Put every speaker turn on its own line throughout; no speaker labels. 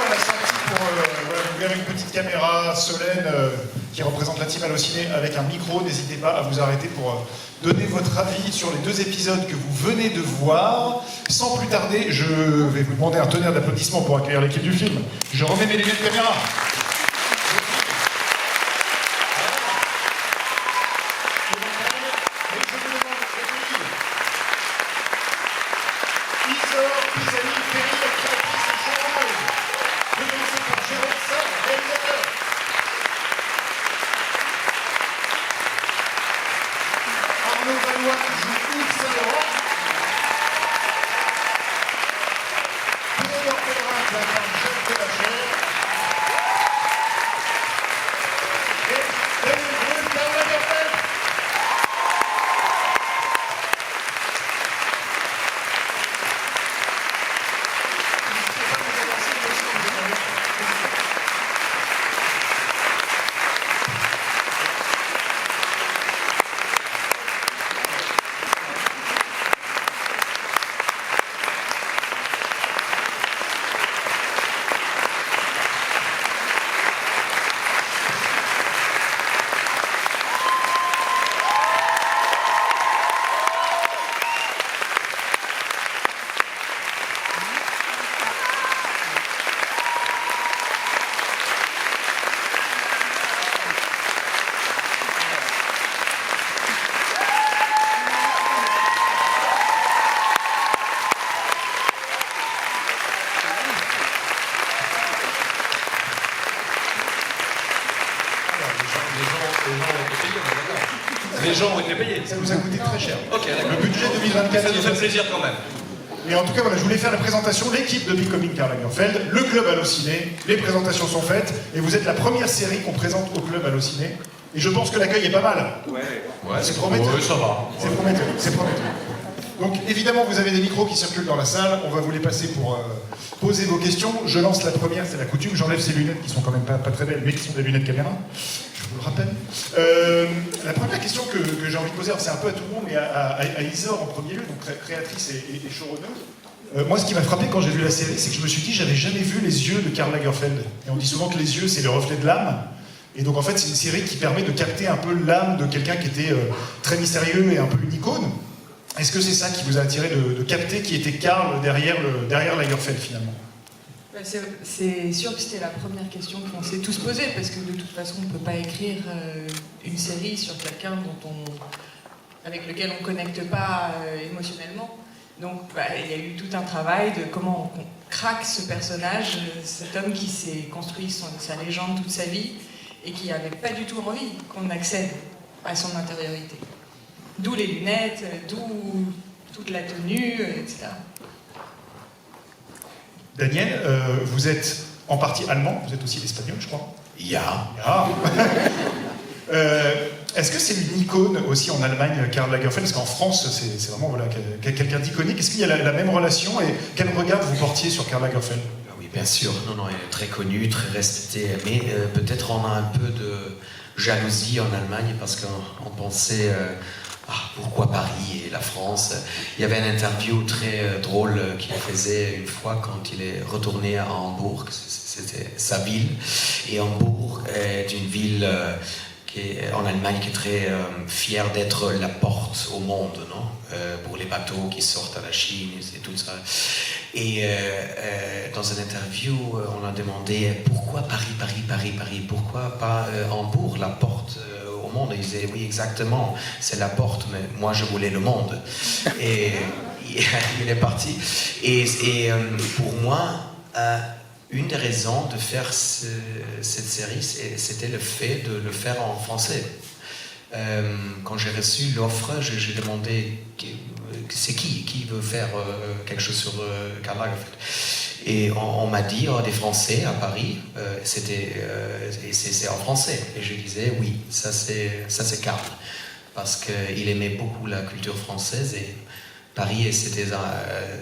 on a sorti pour voilà, vous verrez une petite caméra Solène qui représente la team Allociné avec un micro. N'hésitez pas à vous arrêter pour donner votre avis sur les 2 épisodes que vous venez de voir. Sans plus tarder, je vais vous demander un tonnerre d'applaudissements pour accueillir l'équipe du film. Je remets mes lunettes de caméra.
Les gens ont été payés.
Ça nous a coûté très cher.
Ok, d'accord.
Le budget 2024.
Ça nous fait plaisir quand même.
Et en tout cas, voilà, je voulais faire la présentation, l'équipe de Becoming Karl Lagerfeld, le club Allociné. Les présentations sont faites et vous êtes la première série qu'on présente au club Allociné. Et je pense que l'accueil est pas mal.
Ouais,
c'est prometteur.
Ouais, ça va.
C'est prometteur, c'est prometteur. Donc évidemment, vous avez des micros qui circulent dans la salle. On va vous les passer pour poser vos questions. Je lance la première, c'est la coutume. J'enlève ces lunettes qui sont quand même pas très belles, mais qui sont des lunettes caméra. Je vous le rappelle. La première question que j'ai envie de poser, c'est un peu à tout le monde, mais à Isor en premier lieu, donc créatrice et showrunner. Moi, ce qui m'a frappé quand j'ai vu la série, c'est que je me suis dit, j'avais jamais vu les yeux de Karl Lagerfeld. Et on dit souvent que les yeux, c'est le reflet de l'âme. Et donc en fait, c'est une série qui permet de capter un peu l'âme de quelqu'un qui était très mystérieux et un peu une icône. Est-ce que c'est ça qui vous a attiré de capter qui était Karl derrière Lagerfeld finalement?
C'est sûr que c'était la première question qu'on s'est tous posée, parce que de toute façon, on ne peut pas écrire une série sur quelqu'un avec lequel on ne connecte pas émotionnellement. Donc il y a eu tout un travail de comment on craque ce personnage, cet homme qui s'est construit sa légende toute sa vie et qui n'avait pas du tout envie qu'on accède à son intériorité. D'où les lunettes, d'où toute la tenue, etc.
Daniel, vous êtes en partie allemand, vous êtes aussi espagnol, je crois.
Ja.
Est-ce que c'est une icône aussi en Allemagne, Karl Lagerfeld? Parce qu'en France, c'est vraiment voilà, quelqu'un d'iconique. Est-ce qu'il y a la même relation et quel regard vous portiez sur Karl Lagerfeld?
Oui, bien sûr. Non, il est très connu, très respecté. Mais peut-être on a un peu de jalousie en Allemagne parce qu'on pensait... pourquoi Paris et la France? Il y avait une interview très drôle qu'il faisait une fois quand il est retourné à Hambourg, c'était sa ville. Et Hambourg est une ville en Allemagne qui est très fière d'être la porte au monde, non? Pour les bateaux qui sortent à la Chine et tout ça. Et dans une interview, on a demandé pourquoi Paris, pourquoi pas Hambourg, la porte au monde? Et il disait oui, exactement, c'est la porte, mais moi je voulais le monde. Et il est parti. Et pour moi, une des raisons de faire cette série, c'était le fait de le faire en français. Quand j'ai reçu l'offre, j'ai demandé c'est qui veut faire quelque chose sur Karl Lagerfeld. Et on m'a dit, des Français à Paris, c'est en français. Et je disais, oui, ça c'est Karl. Parce qu'il aimait beaucoup la culture française et Paris, c'était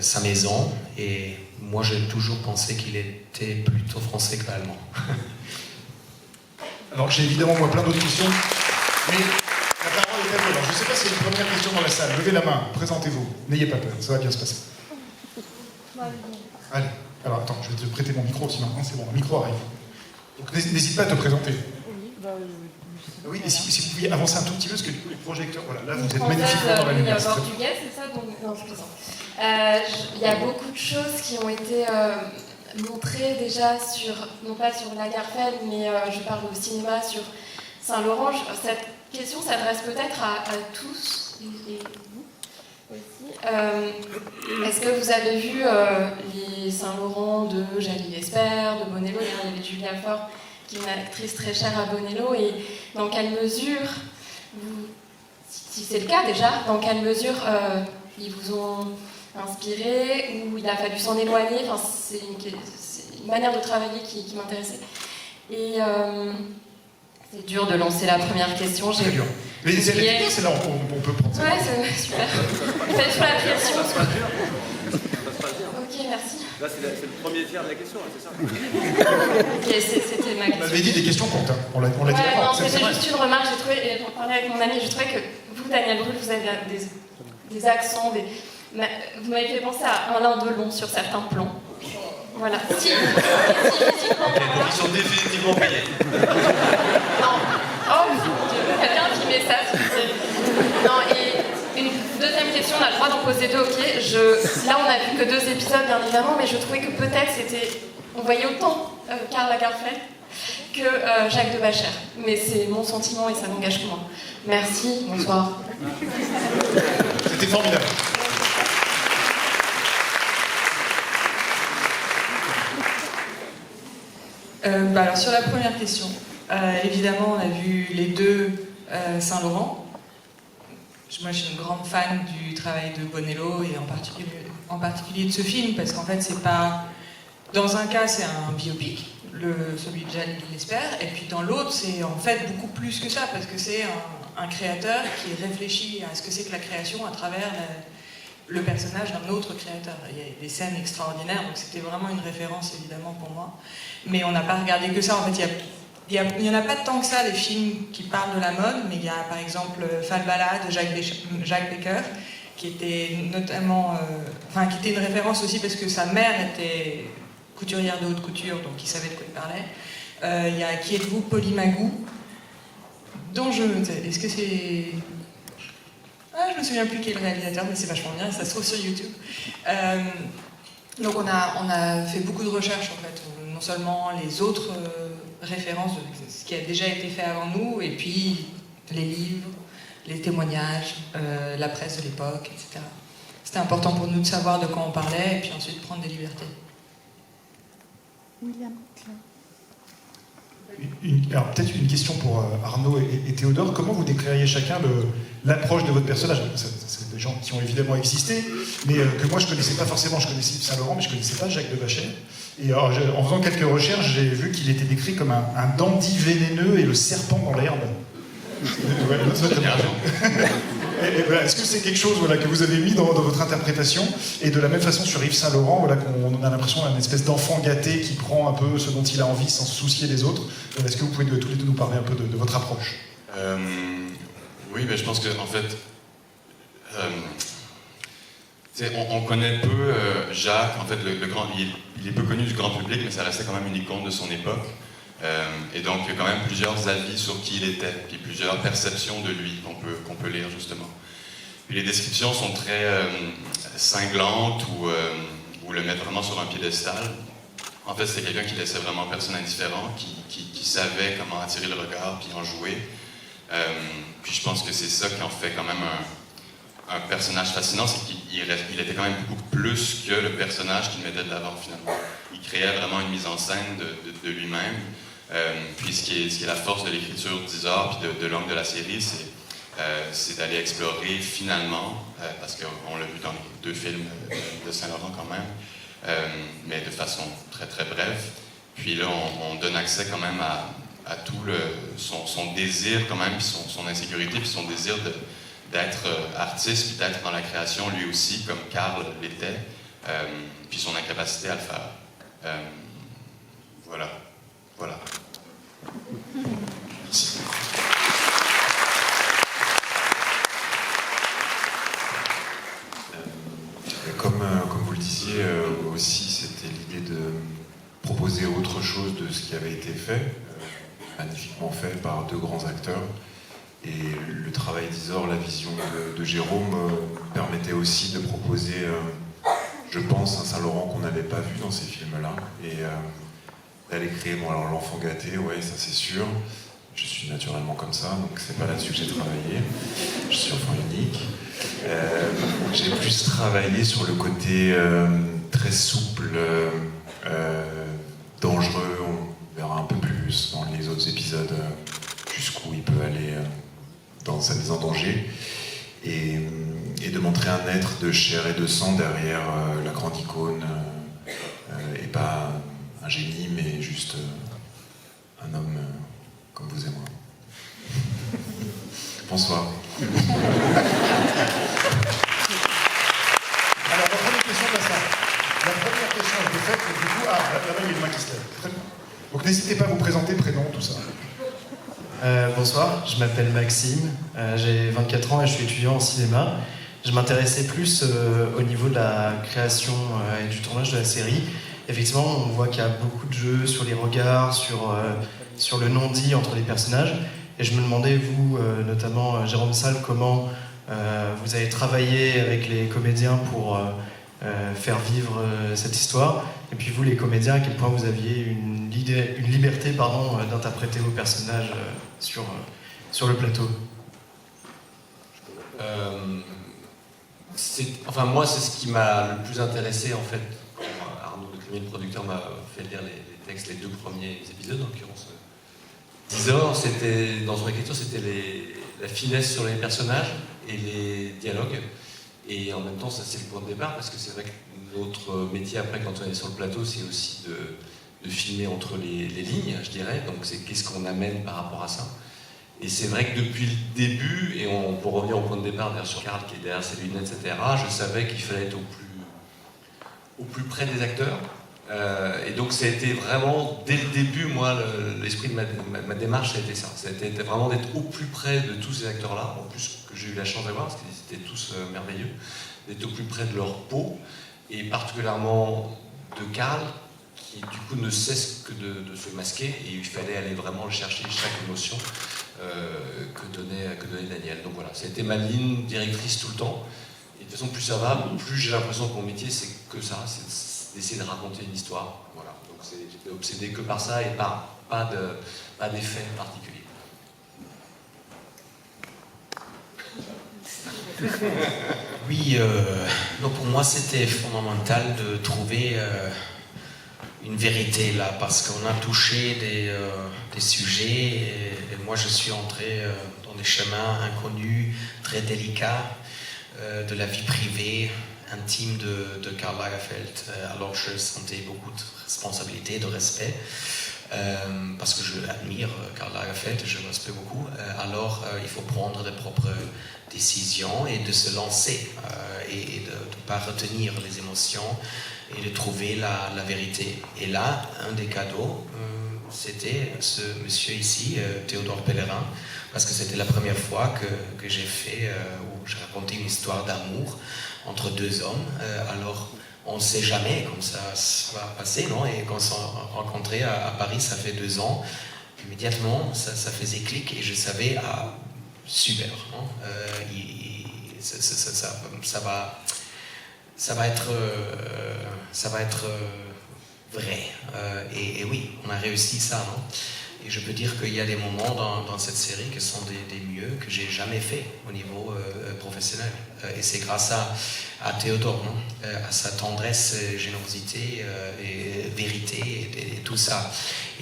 sa maison. Et moi, j'ai toujours pensé qu'il était plutôt français qu'allemand.
Alors, j'ai évidemment, moi, plein d'autres questions. Mais la parole est à vous. Alors, je ne sais pas s'il y a une première question dans la salle. Levez la main, présentez-vous. N'ayez pas peur, ça va bien se passer. Allez. Alors attends, je vais te prêter mon micro aussi maintenant, c'est bon, le micro arrive. Donc n'hésite pas à te présenter. Oui, et si vous pouviez avancer un tout petit peu, parce que du coup les projecteurs, voilà, là vous êtes magnifiquement dans la lumière.
Portugais, c'est ça? Donc, non, je plaisante. Il y a beaucoup de choses qui ont été montrées déjà sur, non pas sur Lagerfeld, mais je parle au cinéma, sur Saint-Laurent. Cette question s'adresse peut-être à tous, et vous aussi. Est-ce que vous avez vu les Saint-Laurent de Jalie Lesper, de Bonello? Il y avait Julia Fort, qui est une actrice très chère à Bonello, et dans quelle mesure, si c'est le cas déjà, dans quelle mesure ils vous ont inspiré ou il a fallu s'en éloigner? Enfin, c'est une manière de travailler qui m'intéressait. Et c'est dur de lancer la première question.
C'est dur. Mais c'est là on peut prendre ça.
Ouais, c'est super. Faites sous la pression. Ok, merci.
Là, c'est le premier tiers de la question, c'est ça?
Ok, c'était ma question.
On avait dit des questions courtes, hein. On l'a dit
Ouais,
avant.
non, c'était juste une remarque, j'ai trouvé, et j'en parlais avec mon ami, j'ai trouvé que vous, Daniel Brühl, vous avez des accents, vous m'avez fait penser à Alain Delon sur certains plans. Voilà. Si,
Ils sont définitivement payés.
non. Oh, quelqu'un qui met ça. Non, et une deuxième question, on a le droit d'en poser deux, ok. Là, on n'a vu que 2 épisodes, bien évidemment, mais je trouvais que peut-être on voyait autant Karl Lagerfeld que Jacques Devacher. Mais c'est mon sentiment et ça n'engage que moi. Merci, bonsoir.
C'était formidable.
Alors sur la première question, évidemment on a vu les 2 Saint-Laurent. Moi je suis une grande fan du travail de Bonello et en particulier de ce film parce qu'en fait c'est pas... Dans un cas c'est un biopic, celui de Jalie Lesper, et puis dans l'autre c'est en fait beaucoup plus que ça parce que c'est un créateur qui réfléchit à ce que c'est que la création à travers le personnage d'un autre créateur. Il y a des scènes extraordinaires, donc c'était vraiment une référence évidemment pour moi. Mais on n'a pas regardé que ça, en fait il n'y en a pas tant que ça les films qui parlent de la mode, mais il y a par exemple Falbala de Jacques Becker, qui était notamment, qui était une référence aussi parce que sa mère était couturière de haute couture, donc il savait de quoi il parlait. Il y a Qui êtes-vous, Polymagou, dont est-ce que c'est... je me souviens plus qui est le réalisateur, mais c'est vachement bien, ça se trouve sur YouTube. Donc on a fait beaucoup de recherches en fait, non seulement les autres références de ce qui a déjà été fait avant nous, et puis les livres, les témoignages, la presse de l'époque, etc. C'était important pour nous de savoir de quoi on parlait, et puis ensuite prendre des libertés.
William.
Alors peut-être une question pour Arnaud et Théodore. Comment vous décririez chacun l'approche de votre personnage? C'est des gens qui ont évidemment existé, mais que moi je connaissais pas forcément. Je connaissais Yves Saint-Laurent, mais je connaissais pas Jacques Devacher. Et alors, en faisant quelques recherches, j'ai vu qu'il était décrit comme un dandy vénéneux et le serpent dans l'herbe. Et voilà, est-ce que c'est quelque chose que vous avez mis dans votre interprétation? Et de la même façon sur Yves Saint-Laurent, qu'on a l'impression d'un espèce d'enfant gâté qui prend un peu ce dont il a envie sans se soucier des autres. Est-ce que vous pouvez tous les deux nous parler un peu de votre approche?
Oui, mais je pense qu'en fait, on connaît peu Jacques. En fait, il est peu connu du grand public, mais ça restait quand même une icône de son époque. Et donc, il y a quand même plusieurs avis sur qui il était, puis plusieurs perceptions de lui qu'on peut lire, justement. Puis les descriptions sont très cinglantes ou le mettent vraiment sur un piédestal. En fait, c'est quelqu'un qui laissait vraiment personne indifférent, qui savait comment attirer le regard, puis en jouer. Puis je pense que c'est ça qui en fait quand même un personnage fascinant, c'est qu'il était quand même beaucoup plus que le personnage qu'il mettait de l'avant, finalement. Il créait vraiment une mise en scène de lui-même. Puis ce qui est la force de l'écriture d'Isard puis de l'angle de la série, c'est d'aller explorer finalement, parce qu'on l'a vu dans les 2 films de Saint-Laurent quand même, mais de façon très très brève. Puis là, on donne accès quand même à tout son désir quand même, puis son insécurité, puis son désir d'être artiste, puis d'être dans la création lui aussi, comme Karl l'était, puis son incapacité à le faire. Voilà.
Merci.
Comme vous le disiez aussi, c'était l'idée
autre chose de ce qui avait été fait, magnifiquement fait par deux grands acteurs. Et le travail d'Isor, la vision de Jérôme permettait aussi de proposer, je pense, un Saint-Laurent qu'on n'avait pas vu dans ces films-là. Et d'aller créer, bon alors l'enfant gâté, ouais, ça c'est sûr. Je suis naturellement comme ça, donc c'est pas là-dessus que j'ai travaillé. Je suis enfant unique. J'ai plus travaillé sur le côté très souple, dangereux. On verra un peu plus dans les autres épisodes jusqu'où il peut aller dans sa mise en danger. Et de montrer un être de chair et de sang derrière la grande icône, et pas un génie, mais juste un homme comme vous et moi. Bonsoir.
Alors, la première question de la salle. La première question a été faite, et du coup, là-bas, il y a une main qui se lève. Très bien. Donc, n'hésitez pas à vous présenter, prénom, tout ça.
Bonsoir, je m'appelle Maxime, j'ai 24 ans et je suis étudiant en cinéma. Je m'intéressais plus au niveau de la création et du tournage de la série. Effectivement, on voit qu'il y a beaucoup de jeux sur les regards, sur le non-dit entre les personnages. Et je me demandais, vous, notamment Jérôme Salle, comment vous avez travaillé avec les comédiens pour faire vivre cette histoire. Et puis vous, les comédiens, à quel point vous aviez une liberté d'interpréter vos personnages sur le plateau.
Moi, c'est ce qui m'a le plus intéressé, en fait. Arnaud, le producteur, m'a fait lire les textes, les 2 premiers épisodes, en l'occurrence. D'Isor, dans son écriture, c'était la finesse sur les personnages et les dialogues. Et en même temps, ça c'est le point de départ, parce que c'est vrai que notre métier après, quand on est sur le plateau, c'est aussi de filmer entre les lignes, je dirais. Donc c'est qu'est-ce qu'on amène par rapport à ça. Et c'est vrai que depuis le début, et pour revenir au point de départ, d'ailleurs sur Karl qui est derrière ses lunettes, etc., je savais qu'il fallait être au plus près des acteurs. Et donc ça a été vraiment, dès le début, moi, l'esprit de ma démarche, ça a été ça. Ça a été vraiment d'être au plus près de tous ces acteurs-là, en plus que j'ai eu la chance d'avoir, parce qu'ils étaient tous merveilleux, d'être au plus près de leur peau, et particulièrement de Karl, qui du coup ne cesse que de se masquer, et il fallait aller vraiment chercher chaque émotion que donnait Daniel. Donc voilà, ça a été ma ligne directrice tout le temps. Et de toute façon, plus ça va, plus j'ai l'impression que mon métier, c'est que ça, c'est d'essayer de raconter une histoire. Voilà. Donc j'étais obsédé que par ça et pas d'effet particulier.
Oui, donc pour moi c'était fondamental de trouver une vérité là, parce qu'on a touché des sujets et moi je suis entré dans des chemins inconnus, très délicats, de la vie privée, intime de Karl Lagerfeld. Alors je sentais beaucoup de responsabilité, de respect, parce que je admire Karl Lagerfeld, je le respecte beaucoup. Alors il faut prendre de propres décisions et de se lancer et de ne pas retenir les émotions et de trouver la vérité. Et là, un des cadeaux, c'était ce monsieur ici, Théodore Pellerin, parce que c'était la première fois que j'ai fait, où j'ai raconté une histoire d'amour entre deux hommes. Alors, on ne sait jamais comme ça va passer, non? Et quand on s'est rencontrés à Paris, ça fait 2 ans, immédiatement, ça faisait clic et je savais, super, non? Ça va être vrai. Et oui, on a réussi ça, non? Et je peux dire qu'il y a des moments dans cette série qui sont des mieux que j'ai jamais fait au niveau professionnel. Et c'est grâce à Théodore, non? À sa tendresse, générosité et vérité et tout ça.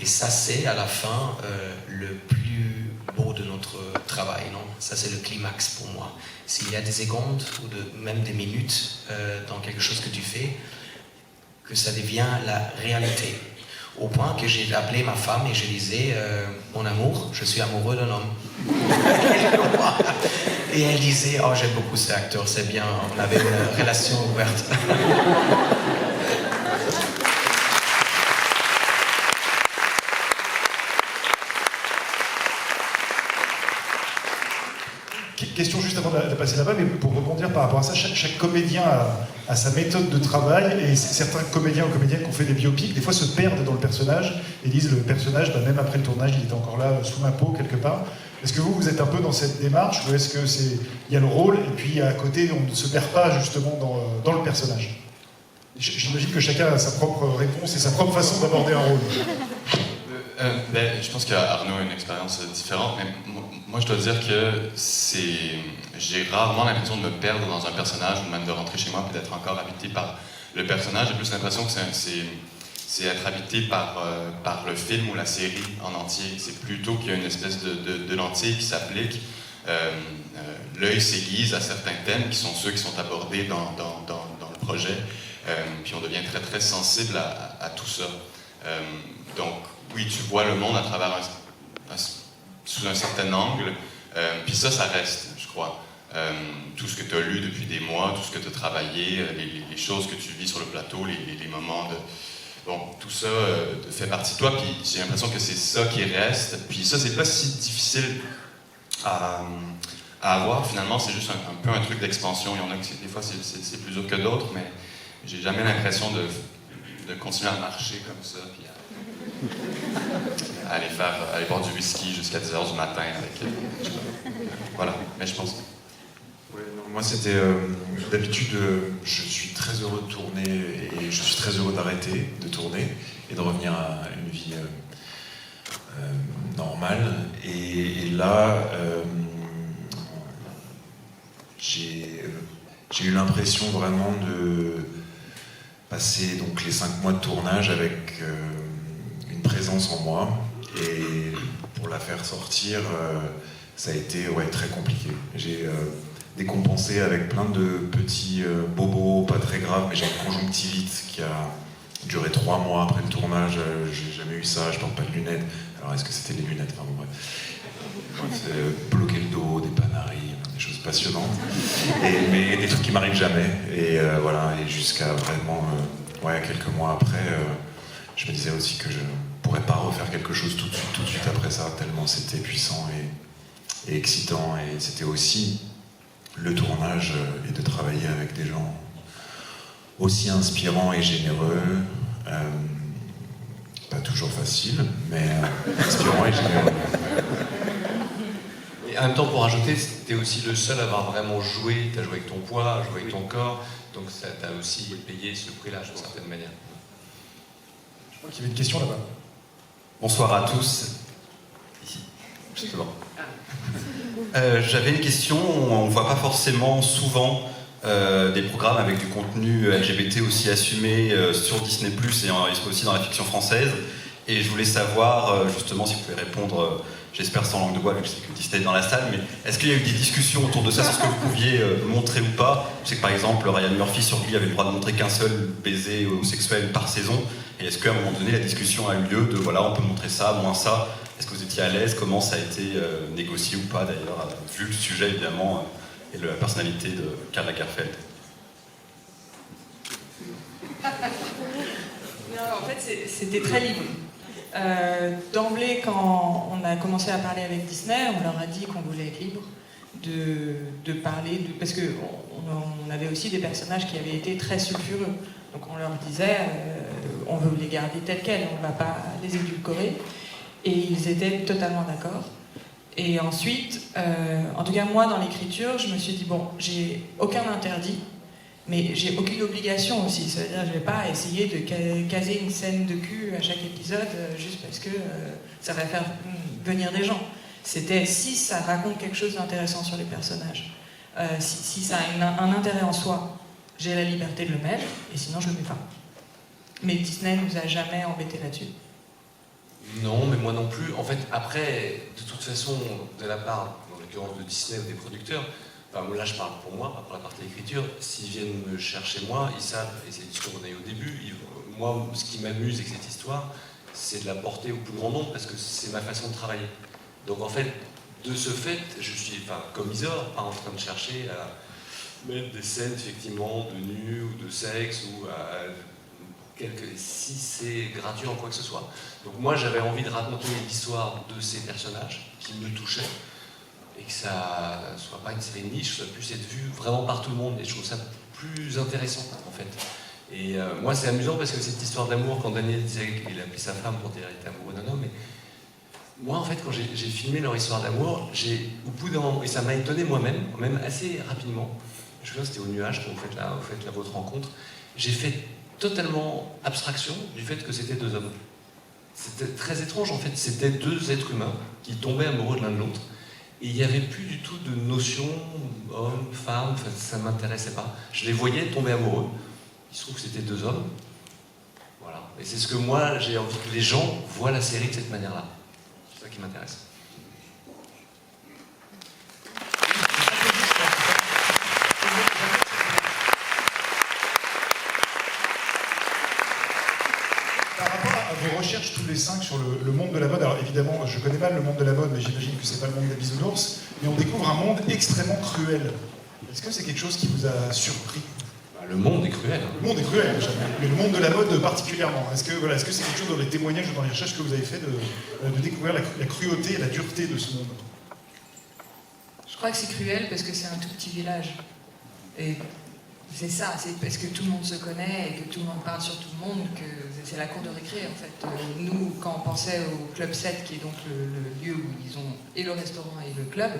Et ça, c'est à la fin le plus beau de notre travail, non? Ça, c'est le climax pour moi. S'il y a des secondes ou même des minutes dans quelque chose que tu fais, que ça devient la réalité. Au point que j'ai appelé ma femme et je disais mon amour, je suis amoureux d'un homme. Et elle disait, oh j'aime beaucoup cet acteur, c'est bien, on avait une relation ouverte.
Question juste avant de passer là-bas, mais pour rebondir par rapport à ça, chaque comédien a sa méthode de travail, et certains comédiens ou comédiennes qui ont fait des biopics, des fois se perdent dans le personnage, et disent le personnage, même après le tournage, il était encore là, sous ma peau, quelque part. Est-ce que vous êtes un peu dans cette démarche, ou est-ce qu'il y a le rôle, et puis à côté, on ne se perd pas justement dans le personnage? J'imagine que chacun a sa propre réponse et sa propre façon d'aborder un rôle.
Je pense qu'Arnaud a une expérience différente, mais moi je dois dire que j'ai rarement l'impression de me perdre dans un personnage ou même de rentrer chez moi et d'être encore habité par le personnage. J'ai plus l'impression que c'est être habité par le film ou la série en entier. C'est plutôt qu'il y a une espèce de lentille qui s'applique. L'œil s'aiguise à certains thèmes qui sont ceux qui sont abordés dans le projet. Puis on devient très très sensible à tout ça. Donc oui, tu vois le monde à travers sous un certain angle, puis ça reste, je crois. Tout ce que tu as lu depuis des mois, tout ce que tu as travaillé, les choses que tu vis sur le plateau, les moments de... Bon, tout ça fait partie de toi, puis j'ai l'impression que c'est ça qui reste. Puis ça, c'est pas si difficile à avoir, finalement, c'est juste un peu un truc d'expansion. Il y en a que des fois c'est plus dur que d'autres, mais j'ai jamais l'impression de continuer à marcher comme ça, puis à aller boire du whisky jusqu'à 10h du matin avec... Voilà, mais je pense...
Ouais, non, moi c'était... D'habitude, je suis très heureux de tourner et je suis très heureux d'arrêter de tourner et de revenir à une vie normale. Et là, j'ai eu l'impression vraiment de passer donc les 5 mois de tournage avec une présence en moi, et pour la faire sortir, ça a été très compliqué. J'ai décompensé avec plein de petits bobos, pas très graves, mais j'ai une conjonctivite qui a duré 3 mois après le tournage. J'ai jamais eu ça, je porte pas de lunettes. Alors est-ce que c'était les lunettes? Enfin bon, bref. Bloquer le dos, des panaris, des choses passionnantes, mais des trucs qui m'arrivent jamais. Et voilà, et jusqu'à vraiment, quelques mois après, je me disais aussi que je pourrais pas refaire quelque chose tout de suite après ça, tellement c'était puissant et excitant. Et c'était aussi le tournage et de travailler avec des gens aussi inspirants et généreux. Pas toujours facile, mais inspirant et généreux.
Et en même temps, pour rajouter, t'es aussi le seul à avoir vraiment joué. T'as joué avec ton poids, joué avec ton corps, donc ça t'a aussi payé ce prix-là, d'une certaine manière.
Je crois qu'il y avait une question là-bas.
Bonsoir à tous. Ici, justement. J'avais une question. On ne voit pas forcément souvent des programmes avec du contenu LGBT aussi assumé sur Disney+, et aussi dans la fiction française. Et je voulais savoir, justement, si vous pouvez répondre, j'espère sans langue de bois, vu que je sais que Disney est dans la salle, mais est-ce qu'il y a eu des discussions autour de ça, sur ce que vous pouviez montrer ou pas? Je sais que par exemple, Ryan Murphy sur Glee avait le droit de montrer qu'un seul baiser homosexuel par saison. Et est-ce qu'à un moment donné, la discussion a eu lieu de voilà, on peut montrer ça, moins ça? Est-ce que vous étiez à l'aise? Comment ça a été négocié ou pas d'ailleurs, vu le sujet évidemment et la personnalité de Karl Lagerfeld?
Non, en fait, c'était très libre. D'emblée, quand on a commencé à parler avec Disney, on leur a dit qu'on voulait être libre de parler, parce qu'on avait aussi des personnages qui avaient été très sulfureux. Donc on leur disait, on veut les garder tels quels, on ne va pas les édulcorer. Et ils étaient totalement d'accord. Et ensuite, en tout cas moi dans l'écriture, je me suis dit, bon, j'ai aucun interdit, mais j'ai aucune obligation aussi. C'est-à-dire je ne vais pas essayer de caser une scène de cul à chaque épisode juste parce que ça va faire venir des gens. C'était si ça raconte quelque chose d'intéressant sur les personnages, si ça a un intérêt en soi, j'ai la liberté de le mettre, et sinon je le mets pas. Mais Disney nous a jamais embêtés là-dessus.
Non, mais moi non plus. En fait, après, de toute façon, de la part, en l'occurrence de Disney ou des producteurs, enfin, là je parle pour moi, pour la partie écriture, s'ils viennent me chercher moi, ils savent, et c'est ce qu'on a eu au début, moi ce qui m'amuse avec cette histoire, c'est de la porter au plus grand nombre, parce que c'est ma façon de travailler. Donc en fait, de ce fait, je suis, comme Isor, pas en train de chercher à mettre des scènes effectivement de nu ou de sexe ou si c'est gratuit en quoi que ce soit. Donc moi j'avais envie de raconter l'histoire de ces personnages qui me touchaient et que ça soit pas une série de niche, que ça puisse être vu vraiment par tout le monde. Et je trouve ça plus intéressant, en fait. Et moi, c'est amusant parce que cette histoire d'amour, quand Daniel disait qu'il appelait sa femme pour dire qu'il était amoureux d'un homme, mais moi, en fait, quand j'ai filmé leur histoire d'amour, au bout d'un moment, et ça m'a étonné moi-même, même assez rapidement, je me souviens, c'était au nuage quand vous faites là votre rencontre, j'ai fait totalement abstraction du fait que c'était deux hommes. C'était très étrange, en fait, c'était deux êtres humains qui tombaient amoureux de l'un de l'autre, et il n'y avait plus du tout de notion homme, femme, enfin, ça ne m'intéressait pas. Je les voyais tomber amoureux, il se trouve que c'était deux hommes, voilà. Et c'est ce que moi, j'ai envie que les gens voient la série de cette manière-là. C'est ça qui m'intéresse.
Par rapport à vos recherches tous les 5 sur le monde de la mode, alors évidemment, je connais mal le monde de la mode, mais j'imagine que c'est pas le monde des bisounours, mais on découvre un monde extrêmement cruel. Est-ce que c'est quelque chose qui vous a surpris?
Le monde est cruel.
Le monde est cruel, mais le monde de la mode particulièrement. Est-ce que c'est quelque chose dans les témoignages ou dans les recherches que vous avez fait de découvrir la cruauté et la dureté de ce monde?
Je crois que c'est cruel parce que c'est un tout petit village. Et c'est ça, c'est parce que tout le monde se connaît et que tout le monde parle sur tout le monde que c'est la cour de récré en fait. Nous, quand on pensait au Club 7, qui est donc le lieu où ils ont et le restaurant et le club,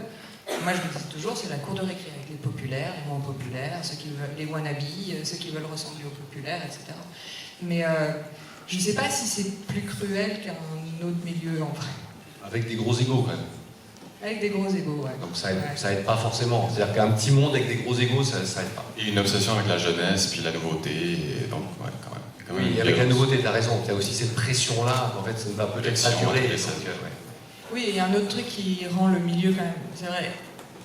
moi je me dis toujours c'est la cour de récré avec les populaires, les moins populaires, ceux qui veulent, les wannabes, ceux qui veulent ressembler aux populaires, etc. Mais je ne sais pas si c'est plus cruel qu'un autre milieu en vrai.
Avec des gros égos quand même.
Avec des gros égos, ouais.
Donc ça aide pas forcément. C'est-à-dire qu'un petit monde avec des gros égos, ça aide pas.
Et une obsession avec la jeunesse, puis la nouveauté, et donc ouais, quand même.
Oui, avec la nouveauté, t'as raison. T'as aussi cette pression-là, qu'en fait, ça ne va peut-être pas durer.
Oui, il y a un autre truc qui rend le milieu quand même, c'est vrai,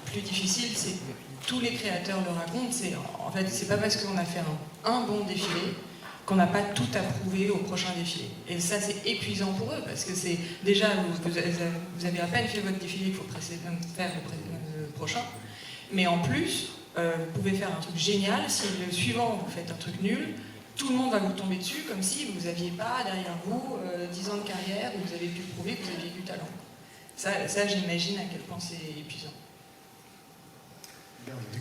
plus difficile, c'est que tous les créateurs le racontent, c'est en fait, c'est pas parce qu'on a fait un bon défilé qu'on n'a pas tout approuvé au prochain défilé. Et ça, c'est épuisant pour eux, parce que c'est déjà, vous avez à peine fait votre défilé, il faut faire le prochain. Mais en plus, vous pouvez faire un truc génial, si le suivant, vous faites un truc nul, tout le monde va vous tomber dessus, comme si vous n'aviez pas derrière vous 10 ans de carrière, où vous avez pu prouver que vous aviez du talent. Ça j'imagine à quel point c'est épuisant.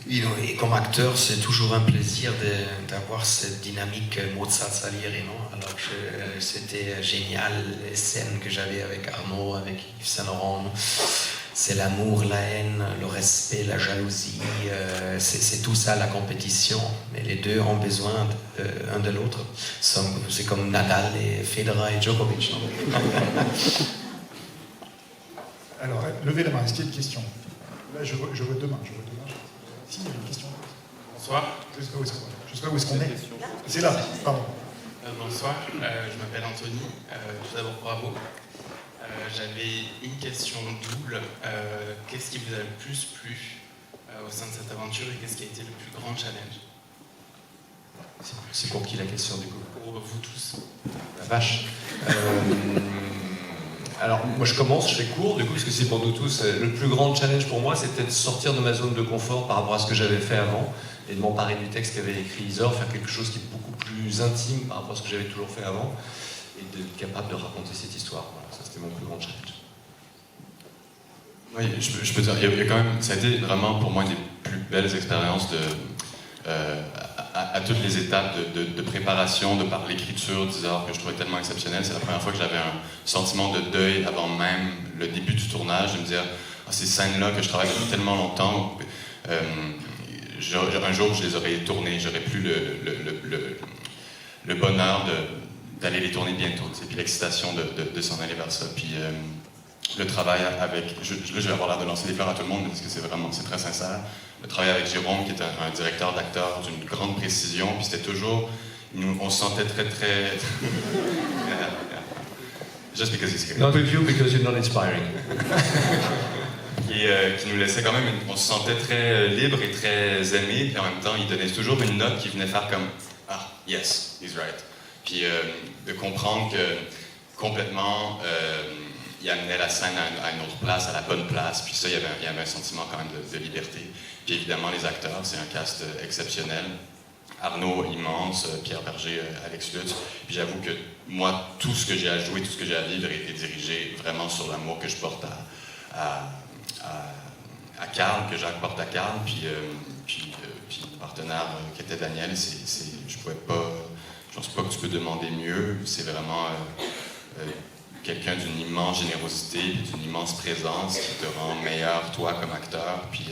Et comme acteur, c'est toujours un plaisir d'avoir cette dynamique Mozart Salieri, non? Alors que c'était génial, les scènes que j'avais avec Arnaud, avec Yves Saint Laurent. C'est l'amour, la haine, le respect, la jalousie, c'est tout ça la compétition. Mais les deux ont besoin un de l'autre. C'est comme Nadal et Federer et Djokovic.
Alors, levez la main, est-ce qu'il y a une question? Là, je vois deux mains. Si, il y a une question.
Bonsoir.
Je ne sais pas où est-ce qu'on est. C'est là, pardon.
Bonsoir, je m'appelle Anthony. Tout d'abord, bravo. J'avais une question double. Qu'est-ce qui vous a le plus plu au sein de cette aventure et qu'est-ce qui a été le plus grand challenge?
C'est pour qui la question du coup?
Pour vous tous.
La vache. Alors moi je commence, je fais court du coup parce que c'est pour nous tous. Le plus grand challenge pour moi c'était de sortir de ma zone de confort par rapport à ce que j'avais fait avant et de m'emparer du texte qu'avait écrit Isor, faire quelque chose qui est beaucoup plus intime par rapport à ce que j'avais toujours fait avant et d'être capable de raconter cette histoire. Voilà, ça c'était mon plus grand challenge.
Oui, je peux dire, il y a quand même, ça a été vraiment pour moi une des plus belles expériences à toutes les étapes de préparation, de par l'écriture d'Isor que je trouvais tellement exceptionnelle. C'est la première fois que j'avais un sentiment de deuil avant même le début du tournage, de me dire ces scènes-là que je travaille depuis tellement longtemps, un jour je les aurais tournées, j'aurais plus le bonheur d'aller les tourner bientôt, et puis l'excitation de s'en aller vers ça. Puis le travail avec, là je vais avoir l'air de lancer des fleurs à tout le monde parce que c'est très sincère. Le travail avec Jérôme, qui est un directeur d'acteur d'une grande précision, puis c'était toujours, on se sentait très... Just because he's here.
Not with you because you're not inspiring.
Qui nous laissait quand même, on se sentait très libre et très aimé, puis en même temps, il donnait toujours une note qui venait faire comme « Ah, yes, he's right ». Puis de comprendre que complètement, il amenait la scène à une autre place, à la bonne place, puis ça, il y avait un sentiment quand même de liberté. Puis évidemment, les acteurs, c'est un cast exceptionnel. Arnaud, immense, Pierre Berger, Alex Lutz. Puis j'avoue que moi, tout ce que j'ai à jouer, tout ce que j'ai à vivre est dirigé vraiment sur l'amour que je porte à Carl, que Jacques porte à Carl, puis le partenaire qui était Daniel, je pouvais pas, je pense pas que tu peux demander mieux. C'est vraiment quelqu'un d'une immense générosité, d'une immense présence qui te rend meilleur toi comme acteur. Puis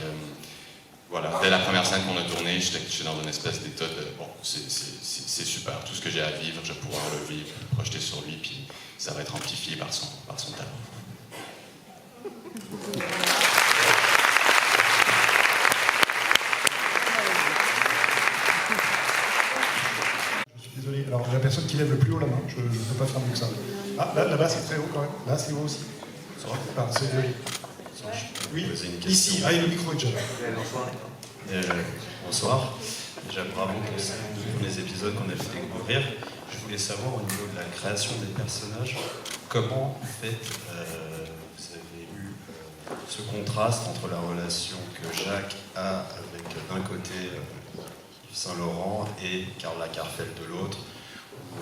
voilà, dès la première scène qu'on a tournée, j'étais dans une espèce d'état de bon, c'est super, tout ce que j'ai à vivre, je vais pouvoir le vivre, le projeter sur lui, puis ça va être amplifié par son talent.
Je suis désolé, alors la personne qui lève le plus haut la main, je ne peux pas faire mieux que ça. Ah, là-bas c'est très haut quand même, là c'est haut aussi. C'est joli. Oui, ici, ah, il y a le micro est déjà là.
Bonsoir. Déjà bravo pour ces premiers épisodes qu'on a fait découvrir. Je voulais savoir au niveau de la création des personnages, comment en fait vous avez eu ce contraste entre la relation que Jacques a avec d'un côté Yves Saint-Laurent et Karl Lagerfeld de l'autre, où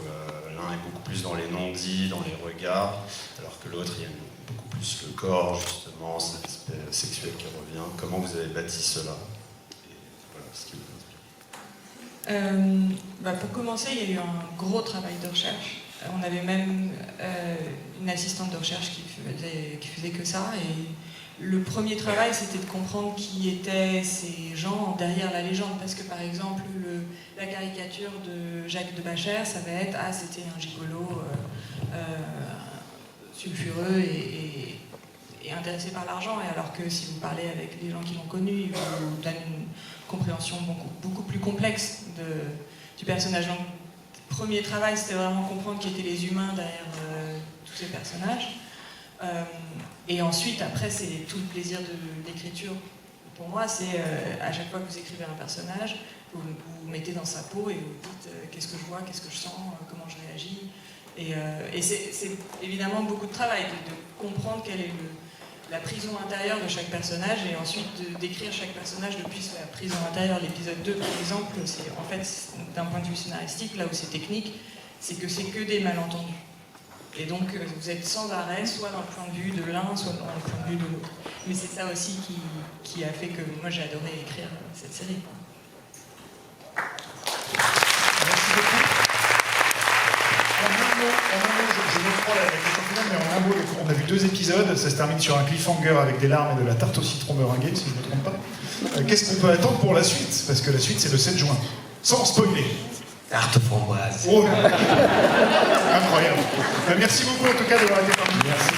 l'un est beaucoup plus dans les non-dits, dans les regards, alors que l'autre il y a beaucoup plus le corps justement, cet aspect sexuel qui revient. Comment vous avez bâti cela?
Pour commencer, il y a eu un gros travail de recherche. On avait même une assistante de recherche qui faisait que ça. Et le premier travail, c'était de comprendre qui étaient ces gens derrière la légende. Parce que par exemple, la caricature de Jacques de Bachère, ça va être « Ah, c'était un gigolo sulfureux et intéressé par l'argent ». Et alors que si vous parlez avec les gens qui l'ont connu, ils vous donnent une compréhension beaucoup plus complexe du personnage. Donc, le premier travail, c'était vraiment comprendre qui étaient les humains derrière tous ces personnages. Et ensuite, après, c'est tout le plaisir de l'écriture. Pour moi, c'est à chaque fois que vous écrivez un personnage, vous vous mettez dans sa peau et vous dites qu'est-ce que je vois, qu'est-ce que je sens, comment je réagis. Et c'est évidemment beaucoup de travail de comprendre quelle est la prison intérieure de chaque personnage et ensuite d'écrire chaque personnage depuis la prison intérieure. L'épisode 2, par exemple, c'est en fait, d'un point de vue scénaristique, là où c'est technique, c'est que des malentendus. Et donc, vous êtes sans arrêt, soit dans le point de vue de l'un, soit dans le point de vue de l'autre. Mais c'est ça aussi qui a fait que moi, j'ai adoré écrire cette série.
Merci beaucoup. Je reprends la question finale, mais en un mot, on a vu 2 épisodes, ça se termine sur un cliffhanger avec des larmes et de la tarte au citron meringuée, si je ne me trompe pas. Qu'est-ce qu'on peut attendre pour la suite? Parce que la suite, c'est le 7 juin. Sans spoiler.
Tarte framboise.
Oh là là. Incroyable. Merci beaucoup en tout cas d'avoir été parmi nous. Merci.